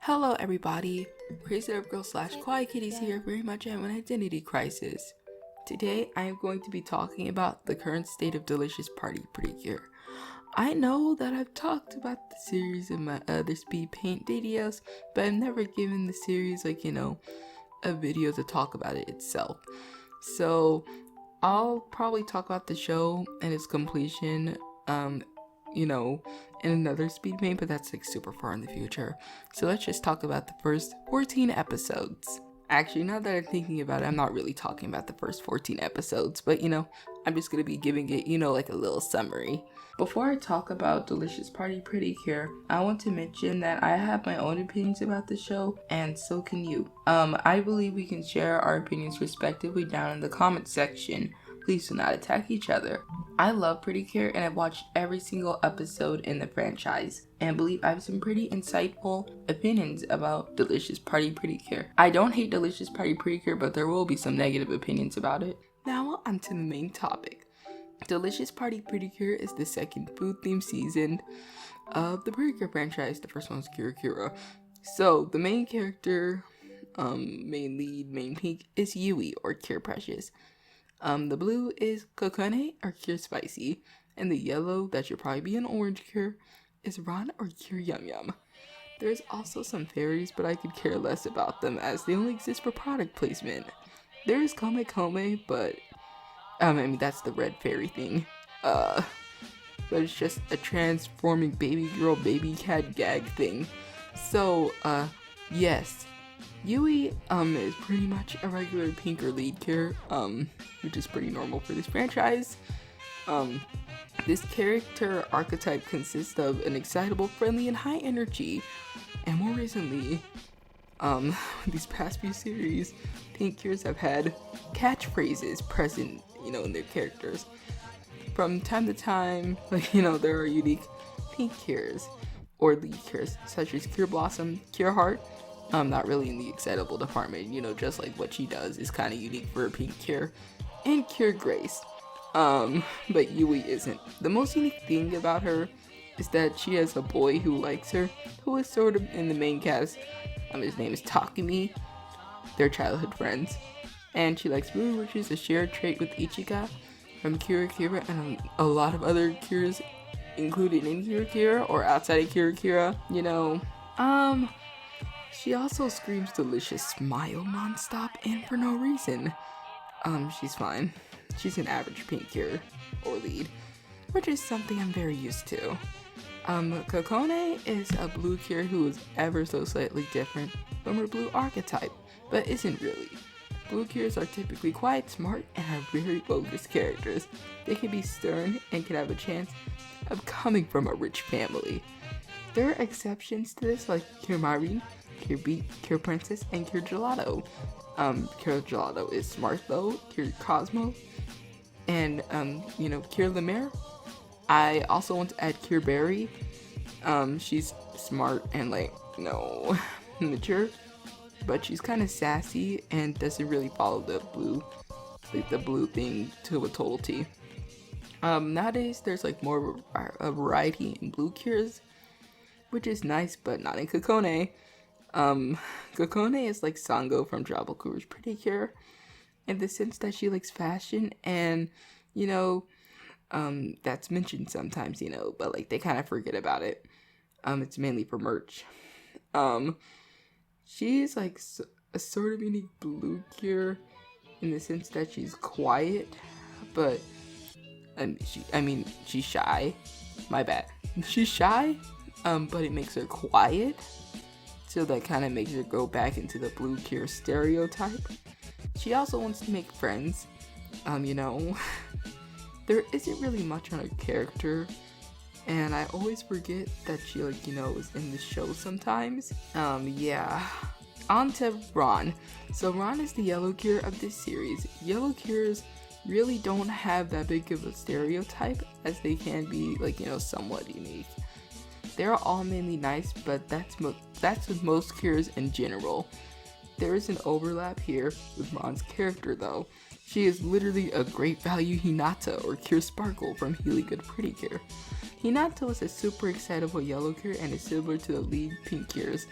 Hello everybody, Crazy Up Girl / Quiet Kitties here, very much have an identity crisis. Today I am going to be talking about the current state of Delicious Party Precure. I know that I've talked about the series in my other Speedpaint videos, but I've never given the series a video to talk about it itself. So I'll probably talk about the show and its completion in another Speedpaint, but that's super far in the future. So let's just talk about the first 14 episodes. Actually, now that I'm thinking about it, I'm not really talking about the first 14 episodes, but I'm just gonna be giving it, a little summary. Before I talk about Delicious Party Precure, I want to mention that I have my own opinions about the show, and so can you. I believe we can share our opinions respectively down in the comments section. Please do not attack each other. I love Precure and I've watched every single episode in the franchise and believe I have some pretty insightful opinions about Delicious Party Precure. I don't hate Delicious Party Precure, but there will be some negative opinions about it. Now on to the main topic. Delicious Party Precure is the second food-themed season of the Precure franchise. The first one was Kira. So the main character, main lead, main pink is Yui or Cure Precious. The blue is Kokone or Cure Spicy, and the yellow, that should probably be an orange Cure, is Ron or Cure Yum Yum. There's also some fairies, but I could care less about them as they only exist for product placement. There is Kome, but that's the red fairy thing. But it's just a transforming baby girl, baby cat gag thing. So, yes. Yui is pretty much a regular pink or lead Cure, which is pretty normal for this franchise. This character archetype consists of an excitable, friendly, and high energy. And more recently, these past few series, pink Cures have had catchphrases present, in their characters. From time to time, there are unique pink Cures or lead Cures, such as Cure Blossom, Cure Heart. Not really in the excitable department, just like what she does is kind of unique for a pink Cure, and Cure Grace. But Yui isn't. The most unique thing about her is that she has a boy who likes her, who is sort of in the main cast. His name is Takumi. They're childhood friends. And she likes blue, which is a shared trait with Ichika from Kira and a lot of other Cures included in Kira or outside of Kira. She also screams delicious smile nonstop and for no reason. She's fine. She's an average pink Cure or lead, which is something I'm very used to. Kokone is a blue Cure who is ever so slightly different from her blue archetype, but isn't really. Blue Cures are typically quite smart and are very bogus characters. They can be stern and can have a chance of coming from a rich family. There are exceptions to this, like Cure Marin, Cure Beat, Cure Princess, and Cure Gelato. Cure Gelato is smart though, Cure Cosmo, and Cure Lemaire. I also want to add Cure Berry. She's smart and mature, but she's kind of sassy and doesn't really follow the blue thing to a total T. Nowadays there's more a variety in blue Cures, which is nice, but not in Kokone. Kokone is like Sango from Travel Courage Precure in the sense that she likes fashion and, that's mentioned sometimes, but they kind of forget about it. It's mainly for merch. She's a sort of unique blue Cure in the sense that she's quiet, but, she's shy. My bad. She's shy, but it makes her quiet. So that kind of makes her go back into the blue Cure stereotype. She also wants to make friends. There isn't really much on her character. And I always forget that she, is in the show sometimes. On to Ron. So Ron is the yellow Cure of this series. Yellow Cures really don't have that big of a stereotype as they can be, somewhat unique. They're all mainly nice, but that's with most Cures in general. There is an overlap here with Ron's character though. She is literally a great value Hinata or Cure Sparkle from Healy Good Pretty Cure. Hinata is a super excitable yellow Cure and is similar to the lead pink Cures,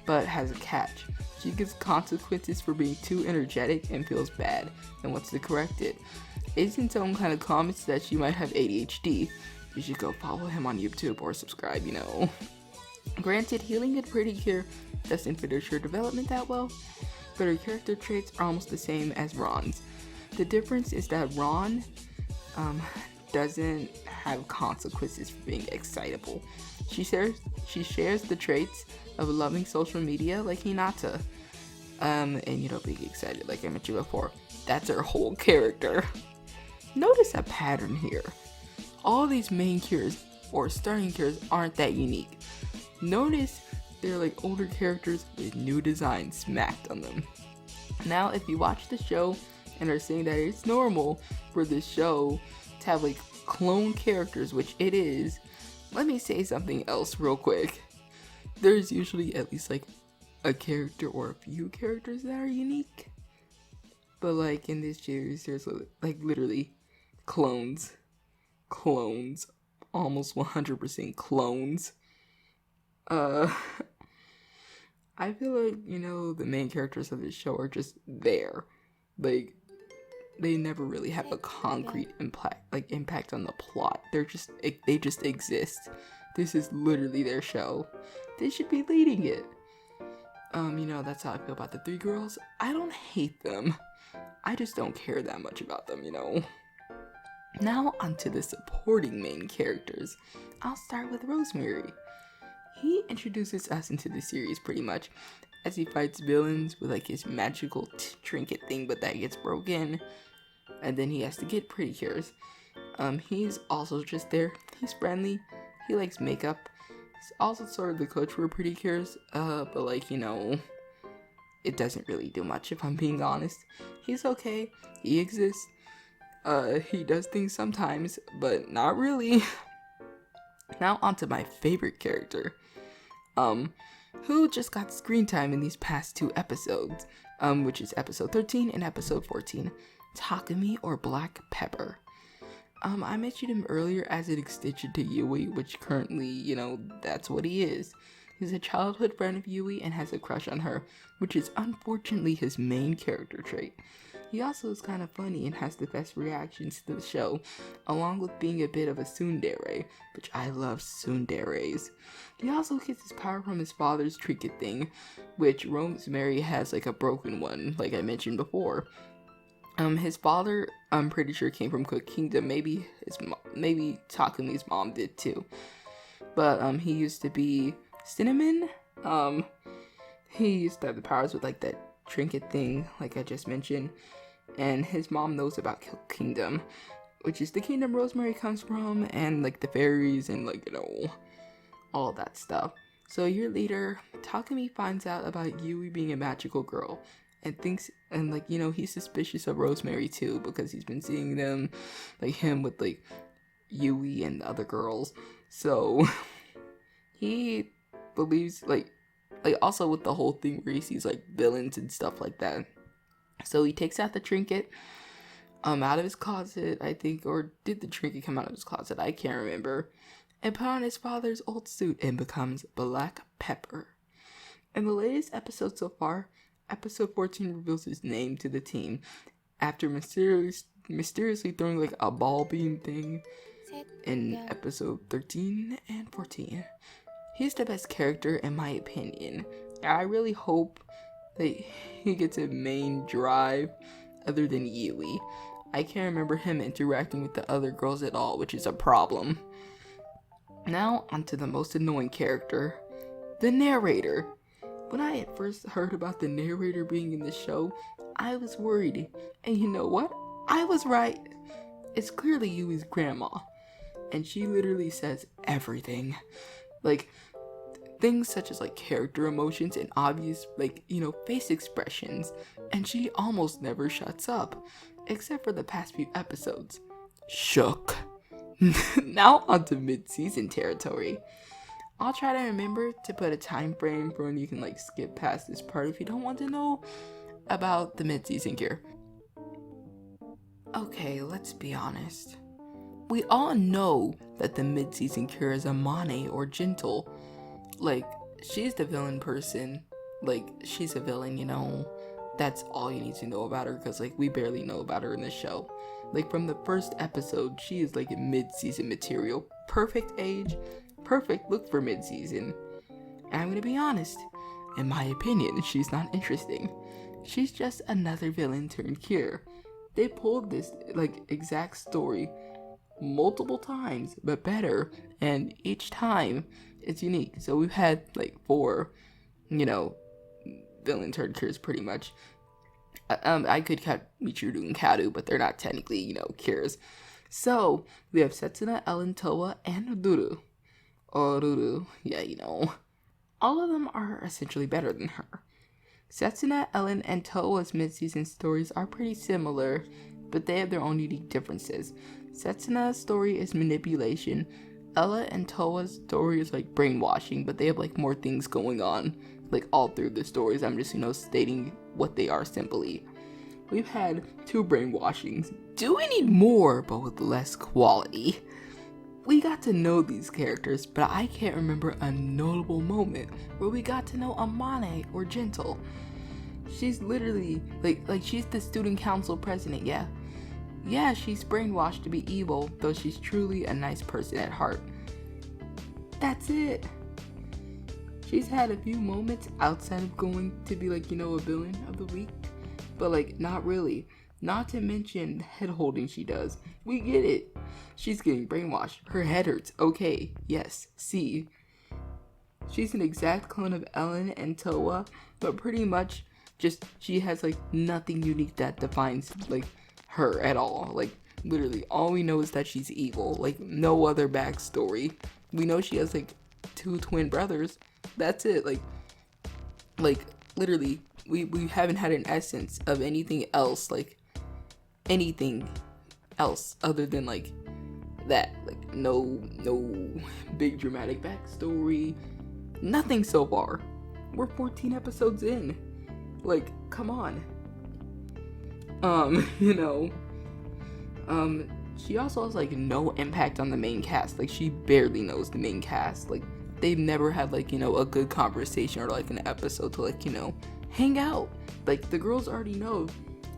but has a catch. She gives consequences for being too energetic and feels bad and wants to correct it. Agent Tone kind of comments that she might have ADHD. You should go follow him on YouTube or subscribe, you know. Granted, healing and Precure doesn't fit her development that well, but her character traits are almost the same as Ron's. The difference is that Ron doesn't have consequences for being excitable. She shares the traits of loving social media like Hinata, and being excited like I mentioned before. That's her whole character. Notice a pattern here. All these main cures or starting cures aren't that unique. Notice they're like older characters with new designs smacked on them. Now, if you watch the show and are saying that it's normal for this show to have like clone characters, which it is, let me say something else real quick. There's usually at least like a character or a few characters that are unique. But like in this series, there's like literally clones, almost 100% clones. I feel like, the main characters of this show are just there. Like, they never really have a concrete impact on the plot. They just exist. This is literally their show. They should be leading it. That's how I feel about the three girls. I don't hate them. I just don't care that much about them, Now onto the supporting main characters. I'll start with Rosemary. He introduces us into the series pretty much as he fights villains with like his magical trinket thing, but that gets broken, and then he has to get Precures. He's also just there. He's friendly. He likes makeup. He's also sort of the coach for Precures, but like, it doesn't really do much if I'm being honest. He's okay. He exists. He does things sometimes, but not really. Now onto my favorite character, who just got screen time in these past 2 episodes, which is episode 13 and episode 14, Takumi or Black Pepper. I mentioned him earlier as an extension to Yui, which currently, that's what he is. He's a childhood friend of Yui and has a crush on her, which is unfortunately his main character trait. He also is kind of funny and has the best reactions to the show, along with being a bit of a tsundere, which I love tsunderes. He also gets his power from his father's trinket thing, which Rosemary has like a broken one, like I mentioned before. His father, I'm pretty sure, came from Cook Kingdom. Maybe Takumi's mom did too. But he used to be Cinnamon. He used to have the powers with like that trinket thing, like I just mentioned. And his mom knows about Cook Kingdom, which is the kingdom Rosemary comes from, and like the fairies and like, all that stuff. So a year later, Takumi finds out about Yui being a magical girl and thinks, and like, he's suspicious of Rosemary too, because he's been seeing them, like him with like Yui and the other girls. So he believes like also with the whole thing where he sees like villains and stuff like that. So he takes out the trinket out of his closet, I think, or did the trinket come out of his closet? I can't remember. And put on his father's old suit and becomes Black Pepper. In the latest episode so far, episode 14 reveals his name to the team after mysteriously throwing like a ball beam thing in episode 13 and 14. He's the best character in my opinion. I really hope that he gets a main drive other than Yui. I can't remember him interacting with the other girls at all, which is a problem. Now onto the most annoying character, the narrator. When I had first heard about the narrator being in the show, I was worried. And you know what? I was right. It's clearly Yui's grandma. And she literally says everything. Like, things such as like character emotions and obvious face expressions, and she almost never shuts up, except for the past few episodes. Shook. Now onto mid-season territory. I'll try to remember to put a time frame for when you can like skip past this part if you don't want to know about the mid-season gear. Okay, let's be honest. We all know that the mid-season cure is Amane or Gentle. Like, she's the villain person like, she's a villain, you know. That's all you need to know about her, because, like, we barely know about her in the show. Like, from the first episode, she is, like, mid-season material. Perfect age, perfect look for mid-season. And I'm gonna be honest, in my opinion, she's not interesting. She's just another villain turned cure. They pulled this, like, exact story multiple times, but better, and each time it's unique. So we've had, like, 4, you know, villain turned cures pretty much. I could count Michiru and Karu, but they're not technically, you know, cures. So we have Setsuna, Ellen, Towa, and Ruru. Oh, Ruru, yeah, you know. All of them are essentially better than her. Setsuna, Ellen, and Towa's mid-season stories are pretty similar, but they have their own unique differences. Setsuna's story is manipulation. Ella and Towa's story is like brainwashing, but they have like more things going on, like all through the stories. I'm just, you know, stating what they are simply. We've had 2 brainwashings. Do we need more, but with less quality? We got to know these characters, but I can't remember a notable moment where we got to know Amane or Gentle. She's literally, like she's the student council president, yeah. Yeah, she's brainwashed to be evil, though she's truly a nice person at heart. That's it. She's had a few moments outside of going to be like, you know, a villain of the week, but like not really. Not to mention the head holding she does. We get it. She's getting brainwashed. Her head hurts. Okay, yes, see. She's an exact clone of Ellen and Towa, but pretty much just she has like nothing unique that defines like her at all. Like literally all we know is that she's evil. Like no other backstory. We know she has like 2 twin brothers. That's it. Like literally we haven't had an essence of anything else, like anything else other than like that. Like no big dramatic backstory, nothing so far. We're 14 episodes in. Like, come on. You know, she also has like no impact on the main cast. Like she barely knows the main cast. Like they've never had like, you know, a good conversation or like an episode to like, you know, hang out. Like the girls already know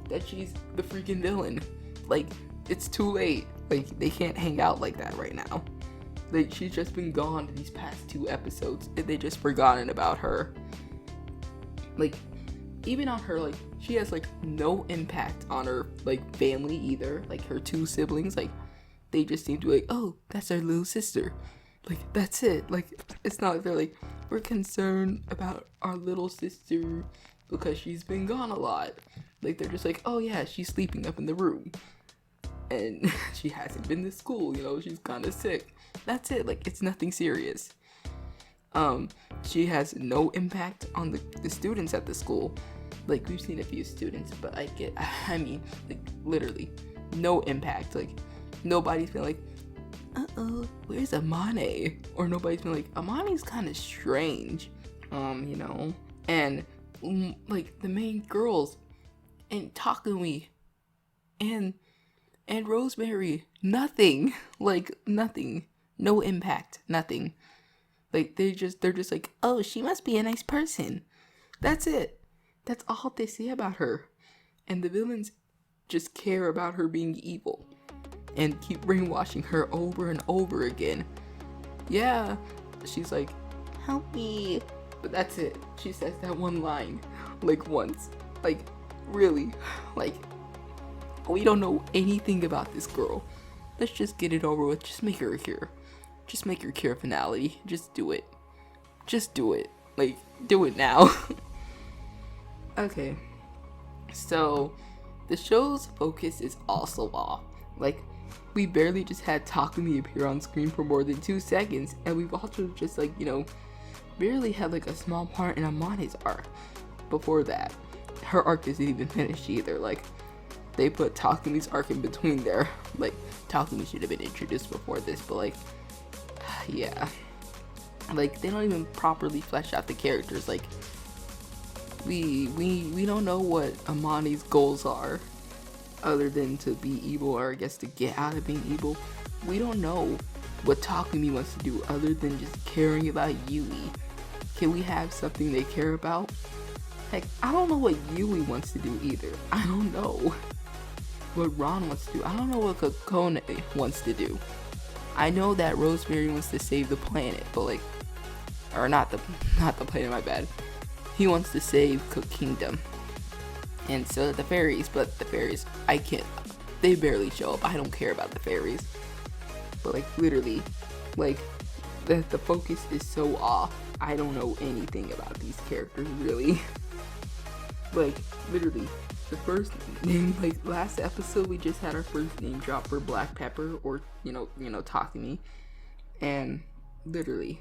that she's the freaking villain. Like it's too late. Like they can't hang out like that right now. Like she's just been gone these past 2 episodes and they just forgotten about her. Like even on her, like she has like no impact on her like family either. Like her 2 siblings, like they just seem to be like, oh, that's our little sister. Like that's it. Like it's not like they're like, we're concerned about our little sister because she's been gone a lot. Like they're just like, oh yeah, she's sleeping up in the room and she hasn't been to school, you know, she's kind of sick. That's it. Like it's nothing serious. She has no impact on the students at the school. Like we've seen a few students, but I mean like literally no impact. Like nobody's been like, where's Amane? Or nobody's been like, Amane's kind of strange, you know. And like the main girls and Takumi and Rosemary, nothing. Like nothing. No impact, nothing. Like they're just like, oh, she must be a nice person. That's it. That's all they say about her. And the villains just care about her being evil and keep brainwashing her over and over again. Yeah, she's like, help me. But that's it. She says that one line like once. Like really, like we don't know anything about this girl. Let's just get it over with. Just make her a cure. Just make her cure finale. Just do it. Just do it. Like, do it now. Okay. So, the show's focus is also off. Like, we barely just had Takumi appear on screen for more than 2 seconds, and we've also just, like, you know, barely had, like, a small part in Amane's arc. Before that, her arc isn't even finished either. Like, they put Takumi's arc in between there. Like, Takumi should have been introduced before this, but, like, yeah. Like, they don't even properly flesh out the characters. Like, we don't know what Amane's goals are, other than to be evil, or I guess to get out of being evil. We don't know what Takumi wants to do other than just caring about Yui. Can we have something they care about? Heck, I don't know what Yui wants to do either. I don't know what Ron wants to do. I don't know what Kokone wants to do. I know that Rosemary wants to save the planet, but like, or not the planet, my bad. He wants to save Cook Kingdom. And so the fairies, but the fairies, I can't, they barely show up. I don't care about the fairies. But like, literally, like, the focus is so off. I don't know anything about these characters, really. Like, literally, the first name, like, last episode, we just had our first name drop for Black Pepper, or, you know, Takumi. And, literally,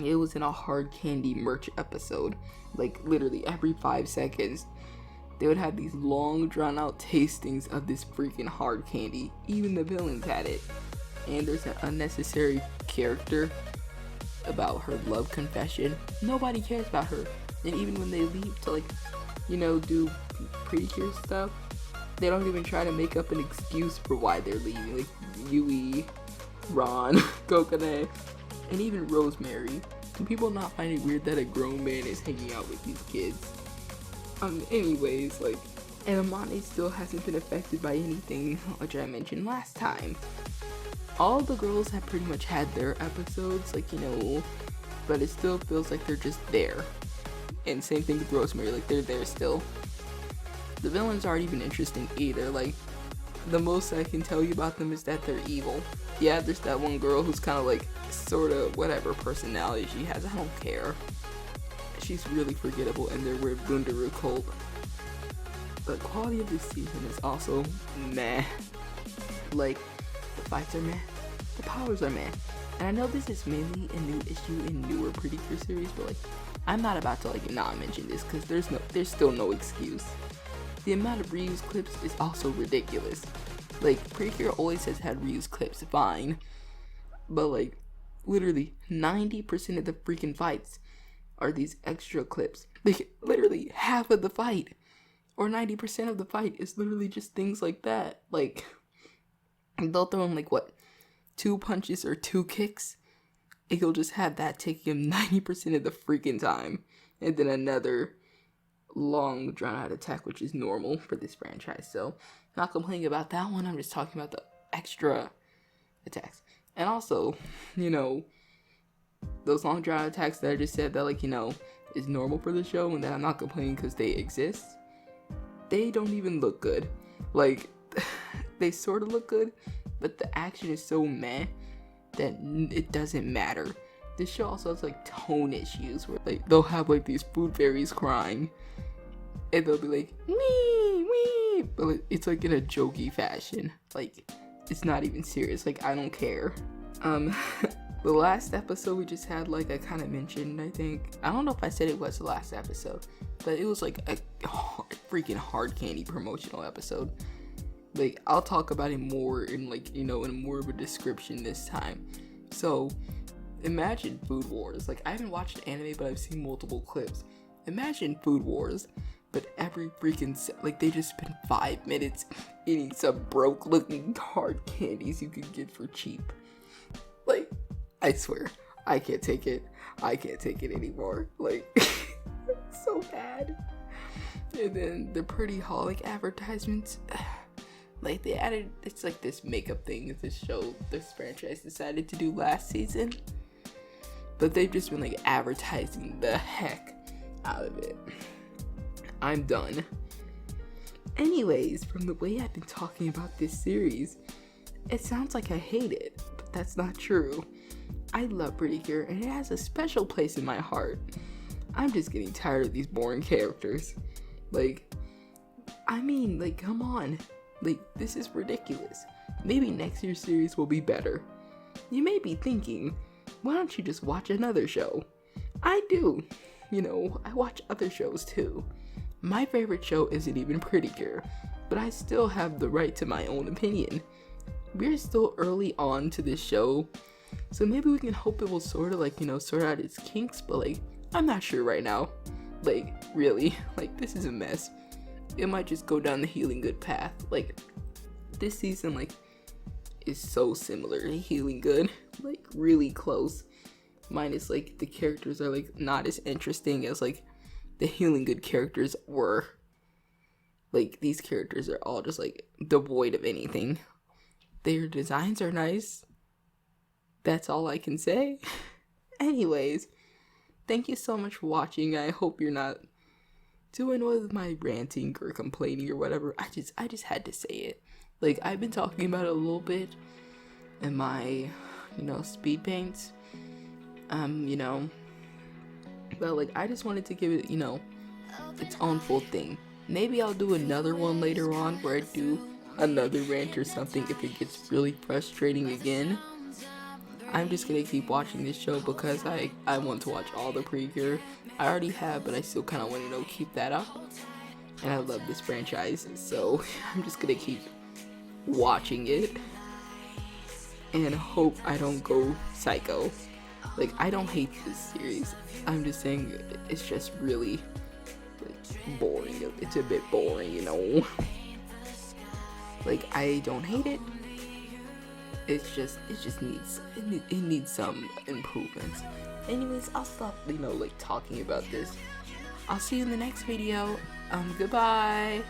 it was in a hard candy merch episode. Like, literally, every 5 seconds, they would have these long, drawn-out tastings of this freaking hard candy. Even the villains had it. And there's an unnecessary character about her love confession. Nobody cares about her. And even when they leave to, like, you know, do Precure stuff, they don't even try to make up an excuse for why they're leaving. Like, Yui, Ron, Kokone, and even Rosemary. Do people not find it weird that a grown man is hanging out with these kids? Anyways, like, and Amane still hasn't been affected by anything, which I mentioned last time. All the girls have pretty much had their episodes, like, you know, but it still feels like they're just there. And same thing with Rosemary, like, they're there still. The villains aren't even interesting either. Like, the most I can tell you about them is that they're evil. Yeah, there's that one girl who's kind of like, sort of, whatever personality she has, I don't care. She's really forgettable, and they're with Bundaru cult. The quality of this season is also meh. Like, the fights are meh, the powers are meh. And I know this is mainly a new issue in newer Precure series, but like, I'm not about to like not mention this because there's still no excuse. The amount of reused clips is also ridiculous. Like, Precure always has had reused clips, fine, but like, literally 90% of the freaking fights are these extra clips. Like, literally half of the fight, or 90% of the fight is literally just things like that. Like, they'll throw in like, what, 2 punches or 2 kicks, and he'll just have that taking him 90% of the freaking time, and then another long drawn out attack, which is normal for this franchise. So, not complaining about that one, I'm just talking about the extra attacks. And also, you know, those long drawn attacks that I just said that, like, you know, is normal for the show, and that I'm not complaining because they exist, they don't even look good. Like, they sort of look good, but the action is so meh that it doesn't matter. This show also has like tone issues where like they'll have like these food fairies crying, and they'll be like wee wee, but like, it's like in a jokey fashion. Like, it's not even serious. Like, I don't care. The last episode we just had, like I kind of mentioned, I think, I don't know if I said it was the last episode, but it was like a freaking hard candy promotional episode. Like, I'll talk about it more in like, you know, in more of a description this time. So, imagine Food Wars. Like, I haven't watched anime, but I've seen multiple clips. Imagine Food Wars, but every freaking like, they just spend 5 minutes eating some broke looking hard candies you could get for cheap. Like, I swear, I can't take it. I can't take it anymore. Like, it's so bad. And then the Pretty Holic advertisements. Like, they added, it's like this makeup thing that this franchise decided to do last season. But they've just been like advertising the heck out of it. I'm done. Anyways, from the way I've been talking about this series, it sounds like I hate it, but that's not true. I love Precure, and it has a special place in my heart. I'm just getting tired of these boring characters. Like, I mean, like, come on. Like, this is ridiculous. Maybe next year's series will be better. You may be thinking, why don't you just watch another show? I do. You know, I watch other shows too. My favorite show isn't even Precure, but I still have the right to my own opinion. We're still early on to this show, so maybe we can hope it will sort of like, you know, sort out its kinks, but like, I'm not sure right now. Like, really, like, this is a mess. It might just go down the Healing Good path. Like, this season, like, is so similar to Healing Good, like, really close. Minus, like, the characters are, like, not as interesting as, like, the Healing Good characters were. Like, these characters are all just, like, devoid of anything. Their designs are nice. That's all I can say. Anyways, thank you so much for watching. I hope you're not too annoyed with my ranting or complaining or whatever. I just had to say it. Like, I've been talking about it a little bit in my, speed paints. But, like, I just wanted to give it, its own full thing. Maybe I'll do another one later on where I do another rant or something if it gets really frustrating again. I'm just gonna keep watching this show because I want to watch all the Precure. I already have, but I still kind of want to, keep that up. And I love this franchise, so I'm just gonna keep watching it and hope I don't go psycho. Like, I don't hate this series. I'm just saying it's just really, like, boring. It's a bit boring, Like, I don't hate it. It needs some improvements. Anyways, I'll stop, talking about this. I'll see you in the next video. Goodbye.